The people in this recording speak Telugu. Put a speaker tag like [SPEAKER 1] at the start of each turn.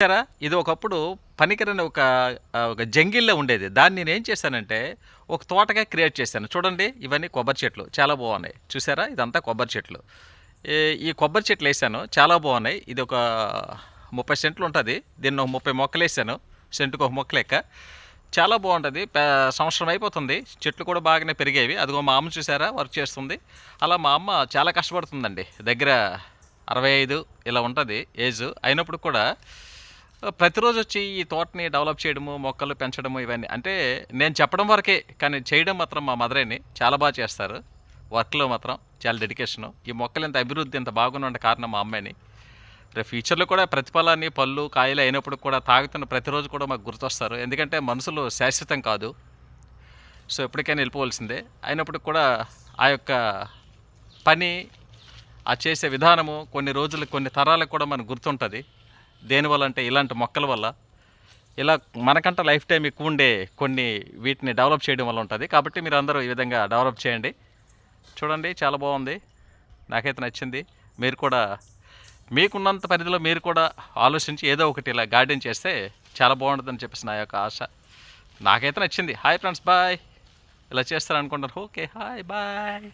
[SPEAKER 1] చూసారా? ఇది ఒకప్పుడు పనికిరాని ఒక జంగిల్‌లో ఉండేది. దాన్ని నేనేం చేశానంటే, ఒక తోటగా క్రియేట్ చేశాను. చూడండి ఇవన్నీ కొబ్బరి చెట్లు. చాలా బాగున్నాయి. చూసారా? ఇదంతా కొబ్బరి చెట్లు. ఈ ఈ కొబ్బరి చెట్లేశాను. చాలా బాగున్నాయి. ఇదొక 30 సెంట్లు ఉంటది. దీన్ని ఒక 30 మొక్కలేశాను. సెంటుకి ఒక మొక్క లెక్క. చాలా బాగుంటది. సంవత్సరం అయిపోతుంది. చెట్లు కూడా బాగానే పెరిగేవి. అదిగో మా అమ్మ చూసారా వర్క్ చేస్తుంది. అలా మా అమ్మ చాలా కష్టపడుతుందండి. దగ్గర 65 ఇలా ఉంటది ఏజ్. అయినప్పుడు కూడా ప్రతిరోజు వచ్చి ఈ తోటని డెవలప్ చేయడము, మొక్కలు పెంచడము ఇవన్నీ. అంటే నేను చెప్పడం వరకే, కానీ చేయడం మాత్రం మా మదరేని చాలా బాగా చేస్తారు. వర్క్‌లో మాత్రం చాలా డెడికేషను. ఈ మొక్కలు ఇంత అభివృద్ధి ఇంత బాగుండడానికి కారణం మా అమ్మాయిని. రేపు ఫ్యూచర్‌లో కూడా ప్రతిఫలాన్ని పళ్ళు, కాయలు అయినప్పుడు కూడా తాగుతున్న ప్రతిరోజు కూడా మాకు గుర్తొస్తారు. ఎందుకంటే మనుషులు శాశ్వతం కాదు. సో ఎప్పటికైనా వెళ్ళిపోవాల్సిందే. అయినప్పటికి కూడా ఆ యొక్క పని, ఆ చేసే విధానము కొన్ని రోజులు, కొన్ని తరాలకు కూడా మనకు గుర్తుంటది. దేనివల్ల అంటే ఇలాంటి మొక్కల వల్ల. ఇలా మనకంట లైఫ్ టైం ఎక్కువ ఉండే కొన్ని వీటిని డెవలప్ చేయడం వల్ల ఉంటది. కాబట్టి మీరందరూ ఈ విధంగా డెవలప్ చేయండి. చూడండి చాలా బాగుంది. నాకైతే నచ్చింది. మీరు కూడా మీకున్నంత పరిధిలో మీరు కూడా ఆలోచించి ఏదో ఒకటి ఇలా గార్డెన్ చేస్తే చాలా బాగుంటుందని చెప్పేసి నా యొక్క ఆశ. నాకైతే నచ్చింది. Hi friends, bye. ఇలా చేస్తారనుకుంటారు. Okay, hi, bye.